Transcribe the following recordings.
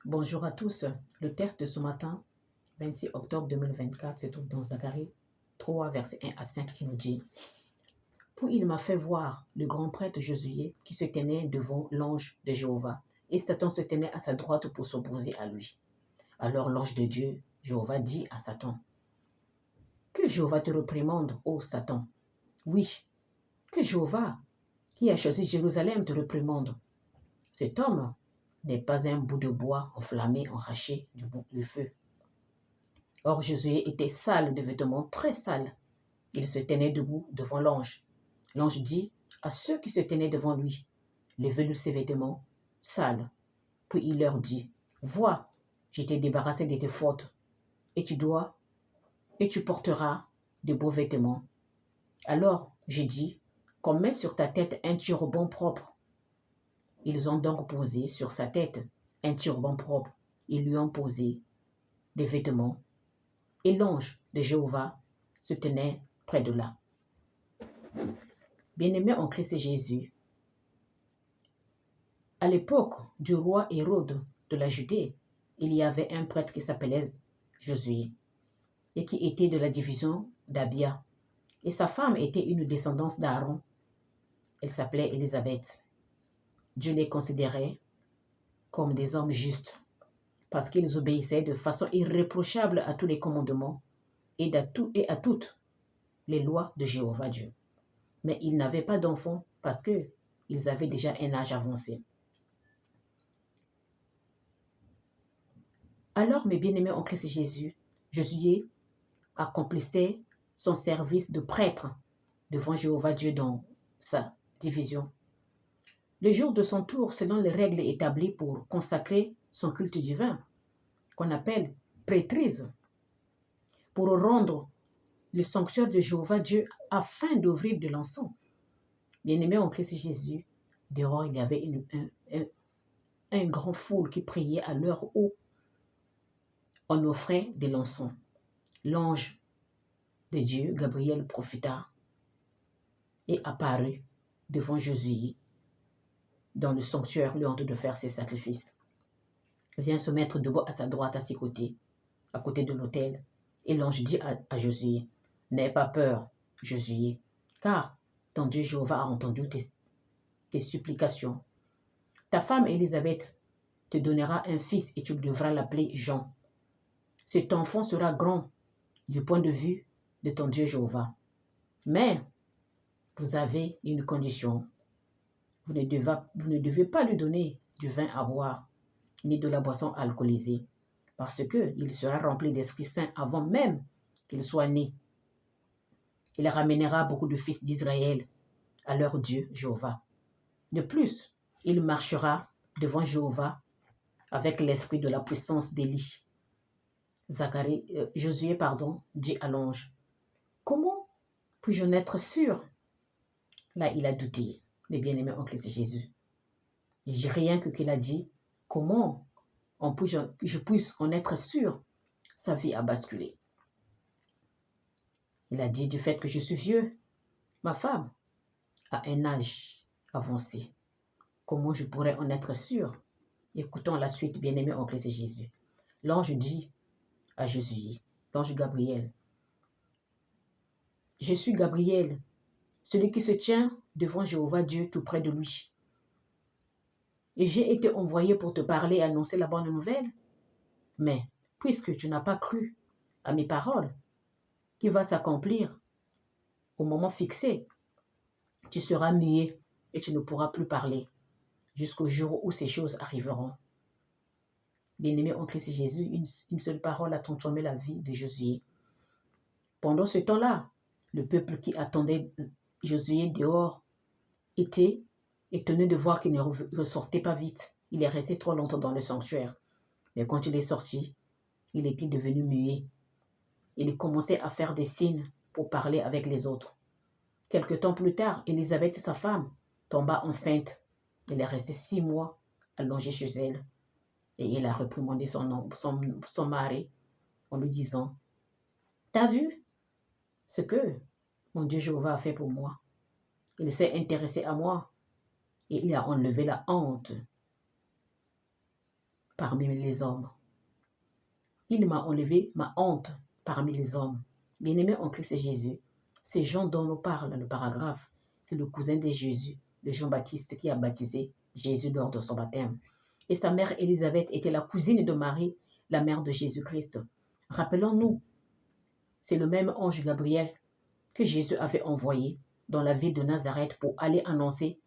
Bonjour à tous. Le texte de ce matin, 26 octobre 2024, se trouve dans Zacharie 3, versets 1 à 5 qui nous dit: Puis il m'a fait voir le grand prêtre Josué qui se tenait devant l'ange de Jéhovah, et Satan se tenait à sa droite pour s'opposer à lui. Alors l'ange de Dieu, Jéhovah, dit à Satan: Que Jéhovah te réprimande, ô Satan. Oui, que Jéhovah, qui a choisi Jérusalem, te réprimande. Cet homme n'est pas un bout de bois enflammé, enraché du feu. Or Josué était sale de vêtements, très sale. Il se tenait debout devant l'ange. L'ange dit à ceux qui se tenaient devant lui: Levez-lui ses vêtements sales. Puis il leur dit: Vois, je t'ai débarrassé de tes fautes, et tu porteras de beaux vêtements. Alors j'ai dit: Qu'on mette sur ta tête un turban propre. Ils ont donc posé sur sa tête un turban propre. Ils lui ont posé des vêtements. Et l'ange de Jéhovah se tenait près de là. Bien-aimé en Christ Jésus, à l'époque du roi Hérode de la Judée, il y avait un prêtre qui s'appelait Josué et qui était de la division d'Abia. Et sa femme était une descendance d'Aaron. Elle s'appelait Élisabeth. Dieu les considérait comme des hommes justes parce qu'ils obéissaient de façon irréprochable à tous les commandements et à toutes les lois de Jéhovah Dieu. Mais ils n'avaient pas d'enfants parce qu'ils avaient déjà un âge avancé. Alors, mes bien-aimés en Christ Jésus, Josué accomplissait son service de prêtre devant Jéhovah Dieu dans sa division. Le jour de son tour, selon les règles établies pour consacrer son culte divin, qu'on appelle prêtrise, pour rendre le sanctuaire de Jéhovah Dieu afin d'ouvrir de l'encens. Bien-aimés en Christ Jésus, dehors il y avait un grand foule qui priait à l'heure où on offrait de l'encens. L'ange de Dieu, Gabriel, profita et apparut devant Josué dans le sanctuaire, lui ordre de faire ses sacrifices. Vient se mettre debout à sa droite, à ses côtés, à côté de l'autel. Et l'ange dit à Josué: N'aie pas peur, Josué, car ton Dieu Jéhovah a entendu tes supplications. Ta femme Élisabeth te donnera un fils et tu devras l'appeler Jean. Cet enfant sera grand du point de vue de ton Dieu Jéhovah. Mais vous avez une condition. Vous ne devez pas lui donner du vin à boire, ni de la boisson alcoolisée, parce qu'il sera rempli d'Esprit Saint avant même qu'il soit né. Il ramènera beaucoup de fils d'Israël à leur Dieu Jéhovah. De plus, il marchera devant Jéhovah avec l'esprit de la puissance d'Élie. Josué dit à l'ange: Comment puis-je en être sûr? Là, il a douté, mes bien-aimés en Christ Jésus. Rien que qu'il a dit: Comment je puisse en être sûr? Sa vie a basculé. Il a dit: Du fait que je suis vieux, ma femme a un âge avancé. Comment je pourrais en être sûr? Écoutons la suite, bien-aimés en Christ Jésus. L'ange dit à Josué, l'ange Gabriel: Je suis Gabriel, celui qui se tient devant Jéhovah Dieu tout près de lui. Et j'ai été envoyé pour te parler et annoncer la bonne nouvelle. Mais puisque tu n'as pas cru à mes paroles, qui va s'accomplir au moment fixé, tu seras muet et tu ne pourras plus parler jusqu'au jour où ces choses arriveront. Bien-aimé en Christ Jésus, une seule parole a transformé la vie de Josué. Pendant ce temps-là, le peuple qui attendait Josué dehors était étonné de voir qu'il ne ressortait pas vite. Il est resté trop longtemps dans le sanctuaire. Mais quand il est sorti, il était devenu muet. Il commençait à faire des signes pour parler avec les autres. Quelque temps plus tard, Élisabeth, sa femme, tomba enceinte. Elle est restée 6 mois allongée chez elle. Et il a réprimandé son mari en lui disant: T'as vu ce que mon Dieu Jéhovah a fait pour moi? Il s'est intéressé à moi et il a enlevé la honte parmi les hommes. Il m'a enlevé ma honte parmi les hommes. Bien-aimé en Christ Jésus, ces gens dont nous parle le paragraphe, c'est le cousin de Jésus, de Jean-Baptiste, qui a baptisé Jésus lors de son baptême. Et sa mère Élisabeth était la cousine de Marie, la mère de Jésus-Christ. Rappelons-nous, c'est le même ange Gabriel que Jésus avait envoyé dans la ville de Nazareth pour aller annoncer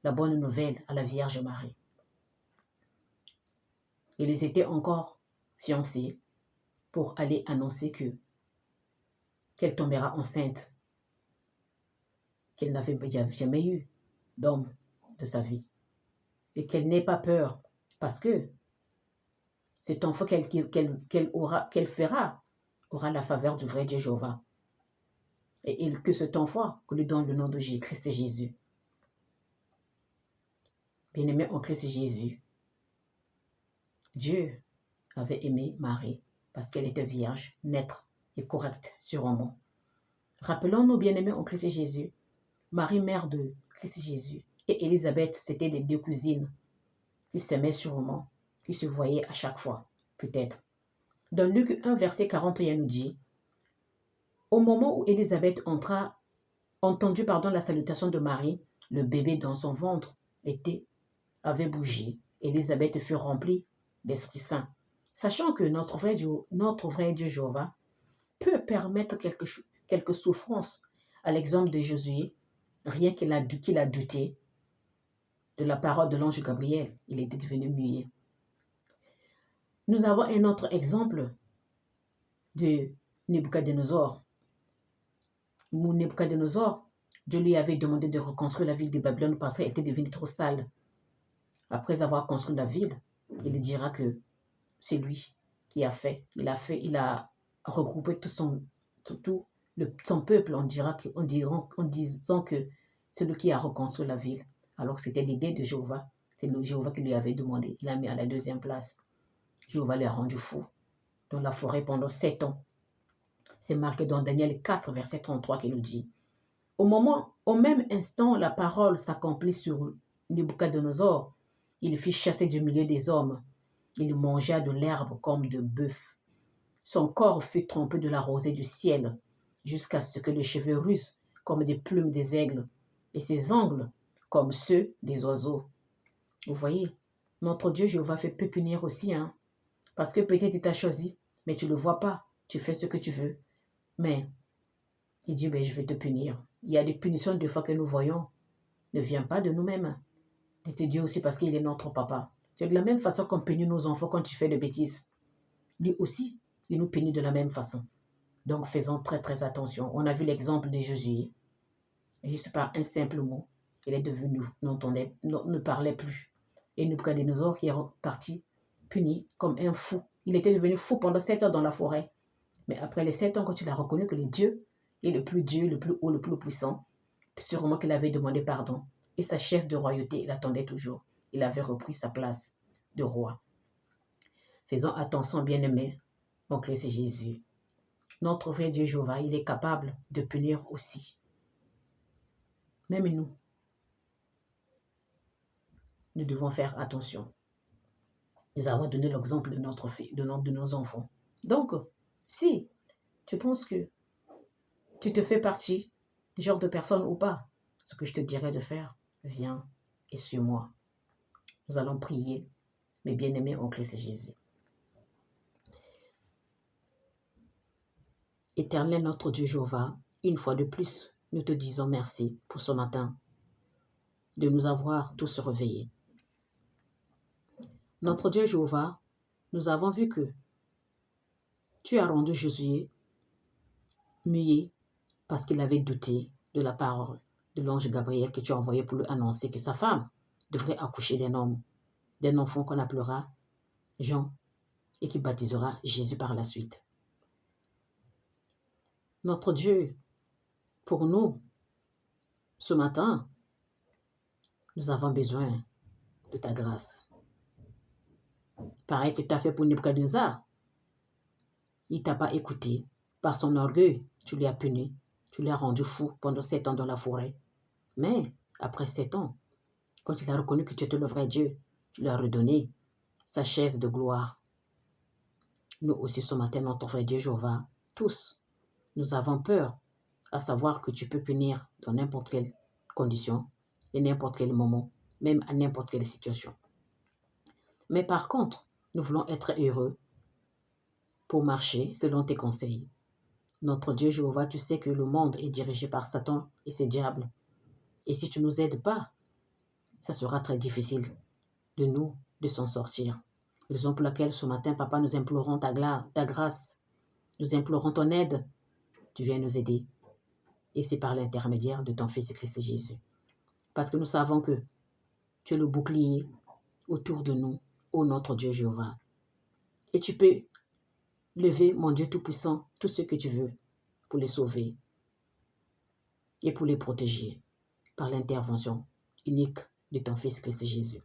la bonne nouvelle à la Vierge Marie. Ils étaient encore fiancés pour aller annoncer qu'elle tombera enceinte, qu'elle n'avait jamais eu d'homme de sa vie et qu'elle n'ait pas peur parce que cet enfant qu'elle fera aura la faveur du vrai Dieu Jéhovah et que cet enfant que lui donne le nom de Christ Jésus. Bien-aimé en Christ Jésus, Dieu avait aimé Marie parce qu'elle était vierge, nette et correcte sûrement. Rappelons-nous, bien-aimés en Christ Jésus, Marie, mère de Christ Jésus, et Élisabeth, c'étaient les deux cousines qui s'aimaient sûrement, qui se voyaient à chaque fois, peut-être. Dans Luc 1, verset 41 nous dit, au moment où Élisabeth entendu la salutation de Marie, le bébé dans son ventre avait bougé. Élisabeth fut remplie d'Esprit Saint. Sachant que notre vrai Dieu Jéhovah peut permettre quelques souffrances à l'exemple de Josué, rien qu'il a douté de la parole de l'ange Gabriel, il était devenu muet. Nous avons un autre exemple de Nebuchadnezzar. Nebuchadnezzar, Dieu lui avait demandé de reconstruire la ville de Babylone parce qu'elle était devenue trop sale. Après avoir construit la ville, il dira que c'est lui qui a fait. Il a regroupé tout son peuple en disant que c'est lui qui a reconstruit la ville. Alors que c'était l'idée de Jéhovah. C'est le Jéhovah qui lui avait demandé. Il l'a mis à la deuxième place. Jéhovah l'a rendu fou dans la forêt pendant 7 ans. C'est marqué dans Daniel 4, verset 33 qui nous dit « Au même instant, la parole s'accomplit sur Nebuchadnezzar. Il fut chassé du milieu des hommes. Il mangea de l'herbe comme de bœuf. Son corps fut trempé de la rosée du ciel, jusqu'à ce que les cheveux russent comme des plumes des aigles, et ses ongles comme ceux des oiseaux. » Vous voyez, notre Dieu Jéhovah peut punir aussi, parce que peut-être il t'a choisi, mais tu ne le vois pas. Tu fais ce que tu veux. Mais il dit, je vais te punir. Il y a des punitions des fois que nous voyons, ne viennent pas de nous-mêmes. C'est Dieu aussi parce qu'il est notre papa. C'est de la même façon qu'on punit nos enfants quand tu fais des bêtises. Lui aussi, il nous punit de la même façon. Donc faisons très très attention. On a vu l'exemple de Josué. Juste par un simple mot, il est devenu, ne parlait plus. Et Nebuchadnezzar qui est parti, puni comme un fou. Il était devenu fou pendant 7 ans dans la forêt. Mais après les 7 ans, quand il a reconnu que le Dieu est le plus Dieu, le plus haut, le plus puissant, sûrement qu'il avait demandé pardon. Et sa chaise de royauté, il attendait toujours. Il avait repris sa place de roi. Faisons attention, bien-aimés, en Christ Jésus. Notre vrai Dieu Jéhovah, il est capable de punir aussi. Même nous devons faire attention. Nous avons donné l'exemple de nos enfants. Donc, si tu penses que tu te fais partie du genre de personne ou pas, ce que je te dirais de faire, viens et suis-moi. Nous allons prier, mes bien-aimés en Christ Jésus. Éternel notre Dieu Jéhovah, une fois de plus, nous te disons merci pour ce matin, de nous avoir tous réveillés. Notre Dieu Jéhovah, nous avons vu que tu as rendu Josué muet parce qu'il avait douté de la parole de l'ange Gabriel que tu as envoyé pour lui annoncer que sa femme devrait accoucher d'un enfant qu'on appellera Jean et qui baptisera Jésus par la suite. Notre Dieu, pour nous, ce matin, nous avons besoin de ta grâce. Pareil que tu as fait pour Nebuchadnezzar. Il ne t'a pas écouté. Par son orgueil, tu l'as puni. Tu l'as rendu fou pendant 7 ans dans la forêt. Mais après 7 ans, quand il a reconnu que tu étais le vrai Dieu, tu lui as redonné sa chaise de gloire. Nous aussi ce matin, notre frère Dieu Jéhovah, tous, nous avons peur à savoir que tu peux punir dans n'importe quelle condition et n'importe quel moment, même à n'importe quelle situation. Mais par contre, nous voulons être heureux pour marcher selon tes conseils. Notre Dieu Jéhovah, tu sais que le monde est dirigé par Satan et ses diables. Et si tu ne nous aides pas, ça sera très difficile de s'en sortir. Raison pour laquelle ce matin, Papa, nous implorons ta grâce, nous implorons ton aide. Tu viens nous aider. Et c'est par l'intermédiaire de ton Fils Christ Jésus. Parce que nous savons que tu es le bouclier autour de nous, ô notre Dieu Jéhovah. Et tu peux lever, mon Dieu Tout-Puissant, tout ce que tu veux pour les sauver et pour les protéger par l'intervention unique de ton Fils Christ Jésus.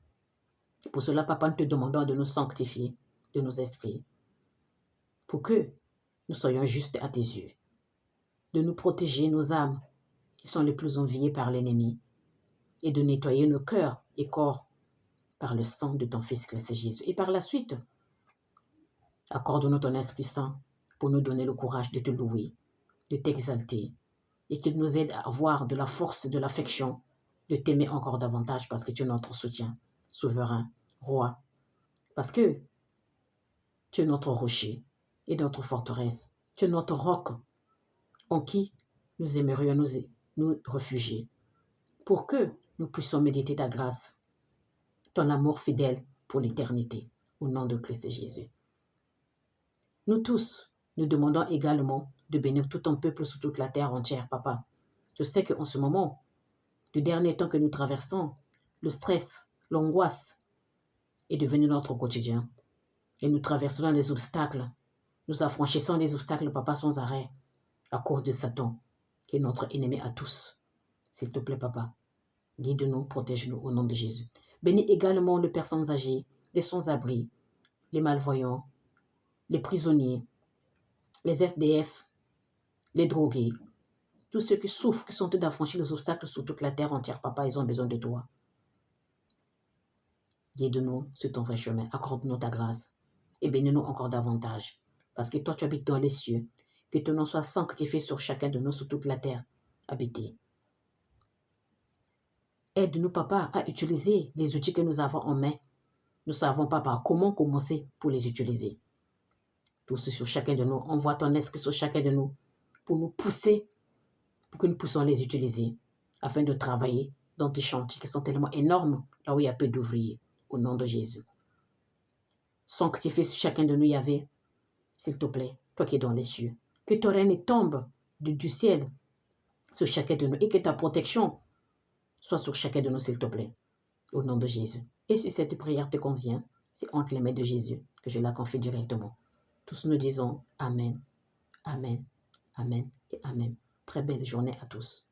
Pour cela, Papa, nous te demandons de nous sanctifier de nos esprits pour que nous soyons justes à tes yeux, de nous protéger nos âmes qui sont les plus enviées par l'ennemi et de nettoyer nos cœurs et corps par le sang de ton Fils Christ Jésus. Et par la suite, accorde-nous ton Esprit Saint pour nous donner le courage de te louer, de t'exalter et qu'il nous aide à avoir de la force, de l'affection, de t'aimer encore davantage parce que tu es notre soutien, souverain, roi. Parce que tu es notre rocher et notre forteresse. Tu es notre roc en qui nous aimerions nous réfugier pour que nous puissions méditer ta grâce, ton amour fidèle pour l'éternité, au nom de Christ Jésus. Nous tous, nous demandons également de bénir tout ton peuple sur toute la terre entière, Papa. Je sais qu'en ce moment, du dernier temps que nous traversons, le stress, l'angoisse est devenu notre quotidien. Et nous traversons les obstacles. Nous affranchissons les obstacles, Papa, sans arrêt, à cause de Satan, qui est notre ennemi à tous. S'il te plaît, Papa, guide-nous, protège-nous au nom de Jésus. Bénis également les personnes âgées, les sans-abri, les malvoyants, les prisonniers, les SDF, les drogués, tous ceux qui souffrent, qui sont tous d'affranchir les obstacles sur toute la terre entière, Papa, ils ont besoin de toi. Guide-nous sur ton vrai chemin, accorde-nous ta grâce et bénis-nous encore davantage. Parce que toi, tu habites dans les cieux, que ton nom soit sanctifié sur chacun de nous, sur toute la terre habitée. Aide-nous, Papa, à utiliser les outils que nous avons en main. Nous ne savons pas par comment commencer pour les utiliser. Tout ce sur chacun de nous. Envoie ton esprit sur chacun de nous pour nous pousser, pour que nous puissions les utiliser, afin de travailler dans tes chantiers qui sont tellement énormes, là où il y a peu d'ouvriers, au nom de Jésus. Sanctifie sur chacun de nous, Yahvé, s'il te plaît, toi qui es dans les cieux. Que ton règne tombe du ciel sur chacun de nous et que ta protection soit sur chacun de nous, s'il te plaît, au nom de Jésus. Et si cette prière te convient, c'est entre les mains de Jésus que je la confie directement. Tous nous disons Amen, Amen, Amen et Amen. Très belle journée à tous.